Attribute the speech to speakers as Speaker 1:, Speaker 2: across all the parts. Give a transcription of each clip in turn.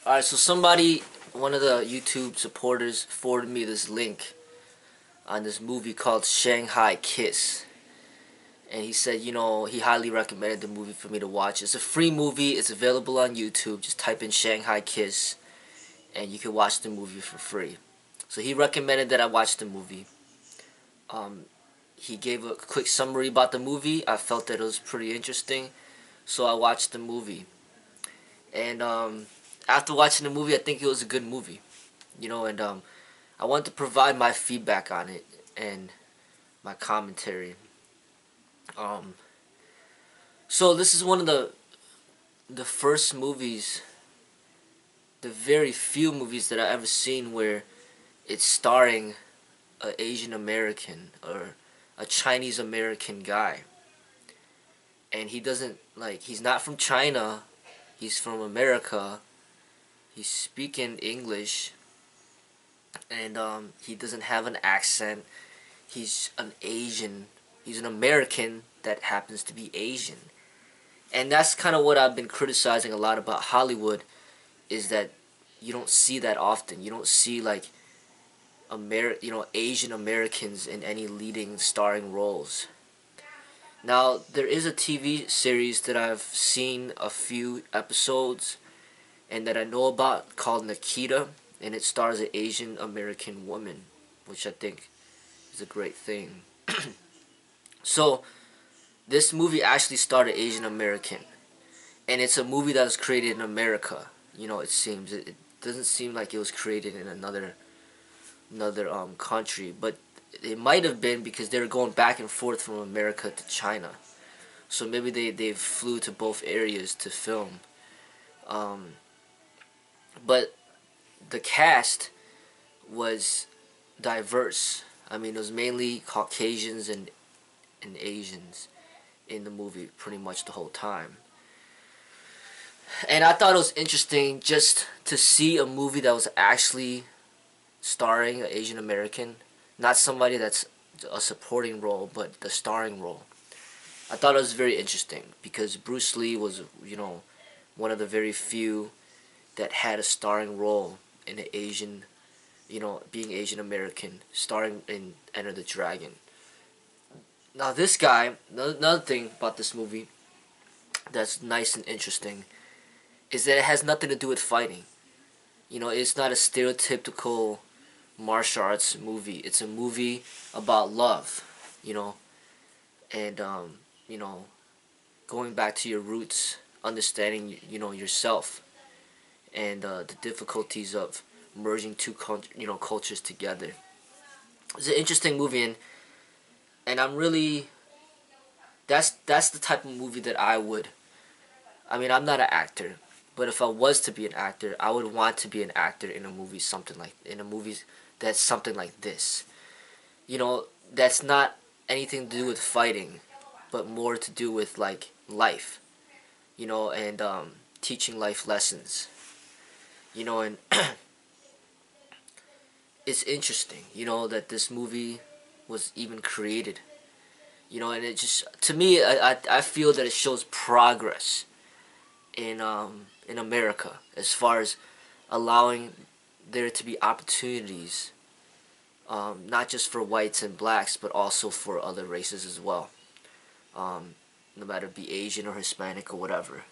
Speaker 1: Alright, so somebody, one of the YouTube supporters, forwarded me this link on this movie called Shanghai Kiss. And he said, he highly recommended the movie for me to watch. It's a free movie, it's available on YouTube. Just type in Shanghai Kiss and you can watch the movie for free. So he recommended that I watch the movie. Um, he gave a quick summary about the movie. I felt that it was pretty interesting, so I watched the movie. And after watching the movie, I think it was a good movie. And I wanted to provide my feedback on it and my commentary. Um, so this is one of the first movies, the very few movies that I ever seen where it's starring a Asian American or a Chinese American guy, and he's not from China, he's from America. He's speaking English, and he doesn't have an accent. He's an Asian. He's an American that happens to be Asian. And that's kind of what I've been criticizing a lot about Hollywood, is that you don't see that often. You don't see like Asian Americans in any leading starring roles. Now, there is a TV series that I've seen a few episodes and that I know about called Nikita, and it stars an Asian American woman, which I think is a great thing. So, this movie actually started Asian American, and it's a movie that was created in America. It seems it doesn't seem like it was created in another country, but it might have been because they were going back and forth from America to China. So maybe they flew to both areas to film. But the cast was diverse. I mean, it was mainly Caucasians and Asians in the movie pretty much the whole time. And I thought it was interesting just to see a movie that was actually starring an Asian American, not somebody that's a supporting role, but the starring role. I thought it was very interesting because Bruce Lee was, one of the very few that had a starring role in an Asian, being Asian American, starring in Enter the Dragon. Now this guy, another thing about this movie that's nice and interesting is that it has nothing to do with fighting. It's not a stereotypical martial arts movie. It's a movie about love, and going back to your roots, understanding yourself, and the difficulties of merging two cultures together. It's an interesting movie, and I'm really that's the type of movie that I would. I mean, I'm not an actor, but if I was to be an actor, I would want to be an actor in a movie that's something like this. That's not anything to do with fighting, but more to do with like life, and teaching life lessons. And it's interesting, that this movie was even created. And it just, to me, I feel that it shows progress in America as far as allowing there to be opportunities, not just for whites and blacks, but also for other races as well, no matter be Asian or Hispanic or whatever.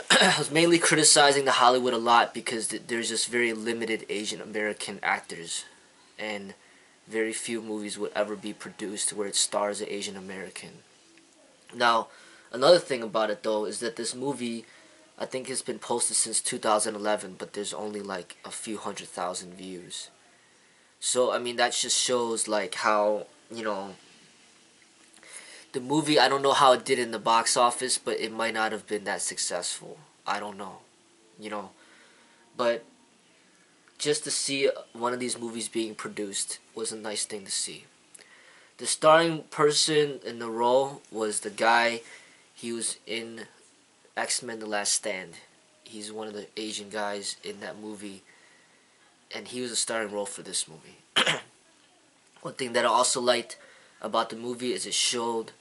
Speaker 1: I was mainly criticizing the Hollywood a lot because there's just very limited Asian American actors, and very few movies would ever be produced where it stars an Asian American. Now, another thing about it though is that this movie, I think, has been posted since 2011, but there's only like a few 100,000 views. So I mean, that just shows like how the movie, I don't know how it did in the box office, but it might not have been that successful. I don't know, but just to see one of these movies being produced was a nice thing to see. The starring person in the role was the guy. He was in X-Men: The Last Stand. He's one of the Asian guys in that movie, and he was a starring role for this movie. One thing that I also liked about the movie is it showed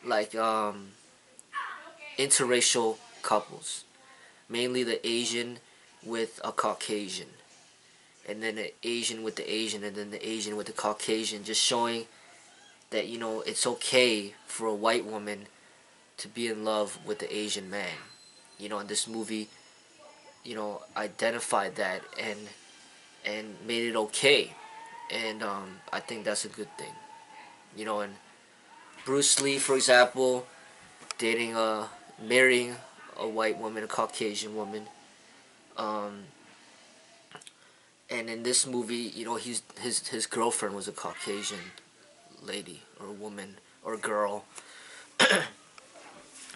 Speaker 1: like interracial couples. mainly the Asian with a Caucasian, and then the Asian with the Asian, and then the Asian with the Caucasian, just showing that, you know, it's okay for a white woman to be in love with the Asian man. You know, in this movie, you know, identified that and made it okay, and I think that's a good thing. You know, and Bruce Lee, for example, marrying a white woman, a Caucasian woman, um, and in this movie, you know, his girlfriend was a Caucasian lady or woman or girl,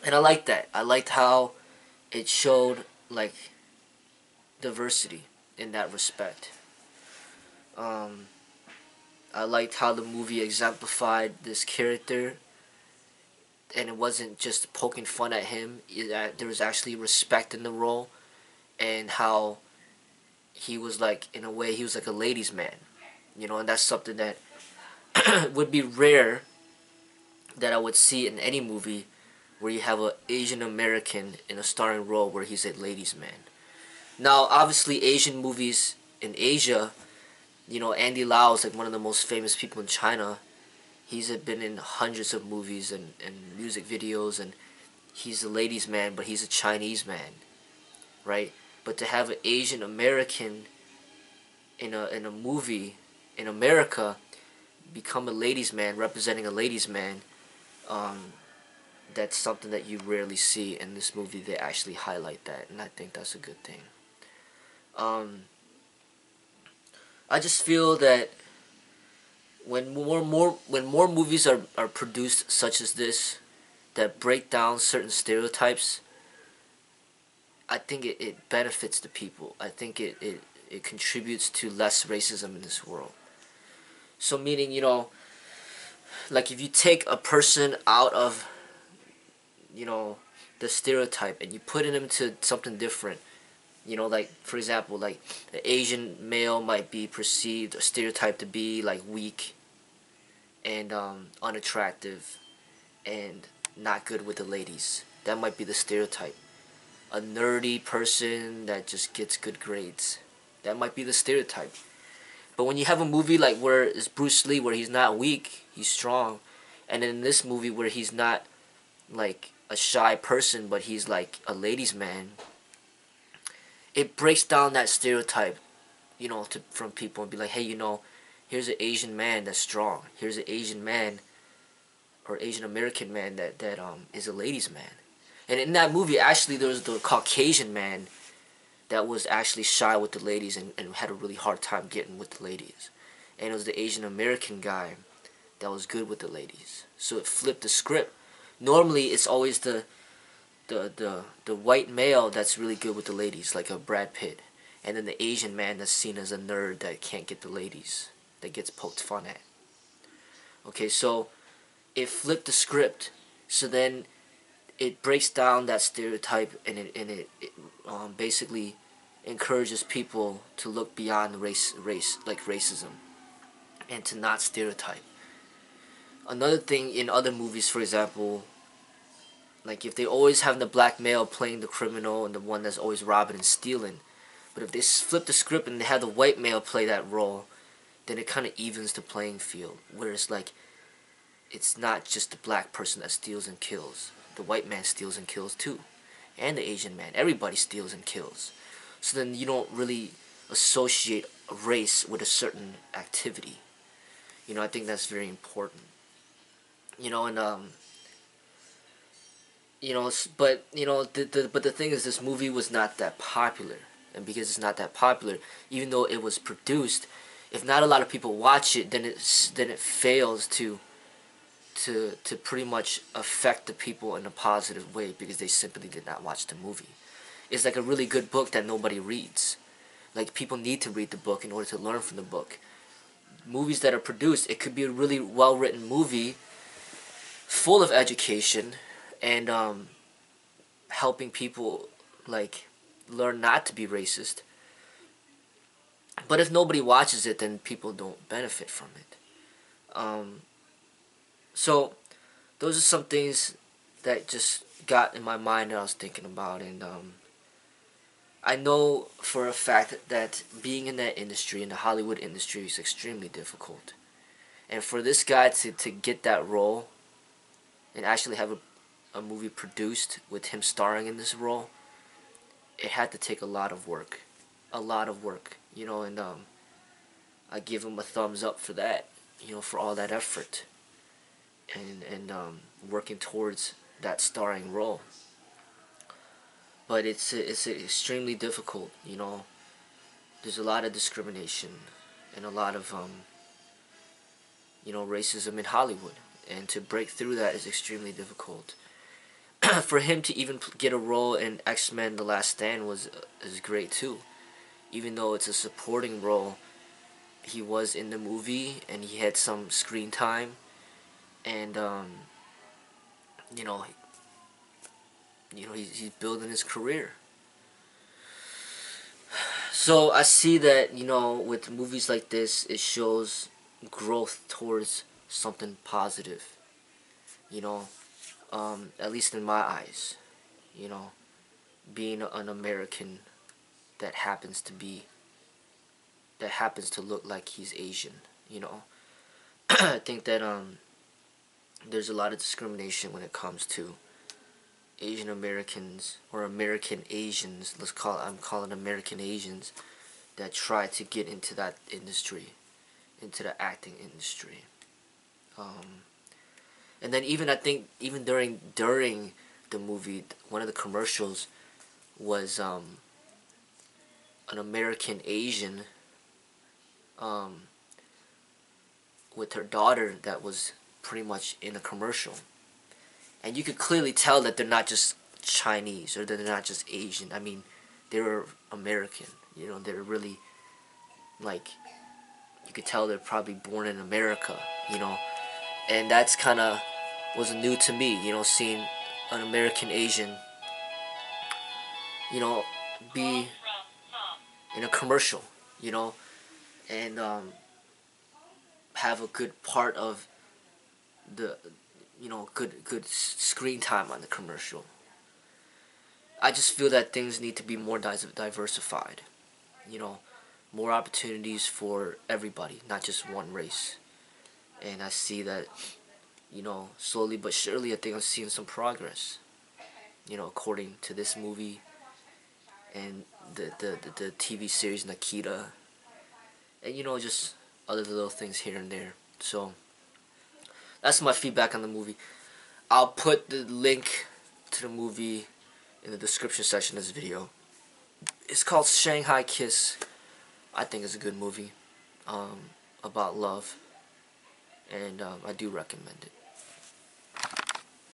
Speaker 1: and I liked that. I liked how it showed like diversity in that respect. Um, I liked how the movie exemplified this character, and it wasn't just poking fun at him. There was actually respect in the role, and how he was like, in a way, he was like a ladies' man, you know, and that's something that would be rare that I would see in any movie where you have an Asian American in a starring role where he's a ladies' man. Now, obviously, Asian movies in Asia, you know, Andy Lau is like one of the most famous people in China. He's been in hundreds of movies and music videos, and he's a ladies' man, but he's a Chinese man, right? But to have an Asian American in a movie in America become a ladies' man, representing a ladies' man, um, that's something that you rarely see. In this movie, they actually highlight that, and I think that's a good thing. Um, I just feel that when more movies are produced such as this that break down certain stereotypes, I think it benefits the people. I think it contributes to less racism in this world. So meaning, you know, like if you take a person out of, you know, the stereotype and you put him into something different, you know, like for example, like the Asian male might be perceived or stereotyped to be like weak and unattractive and not good with the ladies. That might be the stereotype. A nerdy person that just gets good grades. That might be the stereotype. But when you have a movie like where it's Bruce Lee, where he's not weak, he's strong, and in this movie where he's not like a shy person, but he's like a ladies' man, it breaks down that stereotype, you know, from people and be like, hey, you know, here's an Asian man that's strong. Here's an Asian man or Asian American man that is a ladies' man. And in that movie, actually, there was the Caucasian man that was actually shy with the ladies and had a really hard time getting with the ladies. And it was the Asian American guy that was good with the ladies. So it flipped the script. Normally, it's always the white male that's really good with the ladies, like a Brad Pitt. And then the Asian man that's seen as a nerd that can't get the ladies, that gets poked fun at. Okay, so it flipped the script. So then it breaks down that stereotype, and it basically encourages people to look beyond race like racism and to not stereotype. Another thing in other movies, for example, like if they always have the black male playing the criminal and the one that's always robbing and stealing, but if they flip the script and they have the white male play that role, then it kind of evens the playing field, where it's like it's not just the black person that steals and kills. The white man steals and kills too. And the Asian man. Everybody steals and kills. So then you don't really associate a race with a certain activity. You know, I think that's very important. You know, and you know, but you know, but the thing is, this movie was not that popular, and because it's not that popular, even though it was produced, if not a lot of people watch it, then it fails to pretty much affect the people in a positive way because they simply did not watch the movie. It's like a really good book that nobody reads. Like people need to read the book in order to learn from the book. Movies that are produced, it could be a really well written movie full of education and helping people like learn not to be racist. But if nobody watches it, then people don't benefit from it. So those are some things that just got in my mind that I was thinking about, and I know for a fact that being in that industry, in the Hollywood industry, is extremely difficult. And for this guy to get that role and actually have a movie produced with him starring in this role, it had to take a lot of work. A lot of work, you know, and I give him a thumbs up for that, you know, for all that effort and working towards that starring role. But it's extremely difficult, you know. There's a lot of discrimination and a lot of you know, racism in Hollywood, and to break through that is extremely difficult. For him to even get a role in X-Men: The Last Stand was is great too. Even though it's a supporting role, he was in the movie and he had some screen time, and you know, he's building his career. So I see that, you know, with movies like this, it shows growth towards something positive. You know, at least in my eyes, you know, being an American that happens to be that happens to look like he's Asian. You know, I think that there's a lot of discrimination when it comes to Asian Americans or American Asians. I'm calling American Asians that try to get into that industry, into the acting industry. Um, and then even I think even during the movie, one of the commercials was an American Asian um, with her daughter that was pretty much in a commercial, and you could clearly tell that they're not just Chinese or they're not just Asian. I mean, they were American. You know, they're really like, you could tell they're probably born in America. You know, and that's kind of was new to me. You know, seeing an American Asian, you know, be in a commercial. You know, and have a good part of the, you know, good screen time on the commercial. I just feel that things need to be more diversified. You know, more opportunities for everybody, not just one race. And I see that, you know, slowly but surely, I think I'm seeing some progress. You know, according to this movie and the TV series Nikita, and you know, just other little things here and there. So that's my feedback on the movie. I'll put the link to the movie in the description section of this video. It's called Shanghai Kiss. I think it's a good movie about love, and I do recommend it.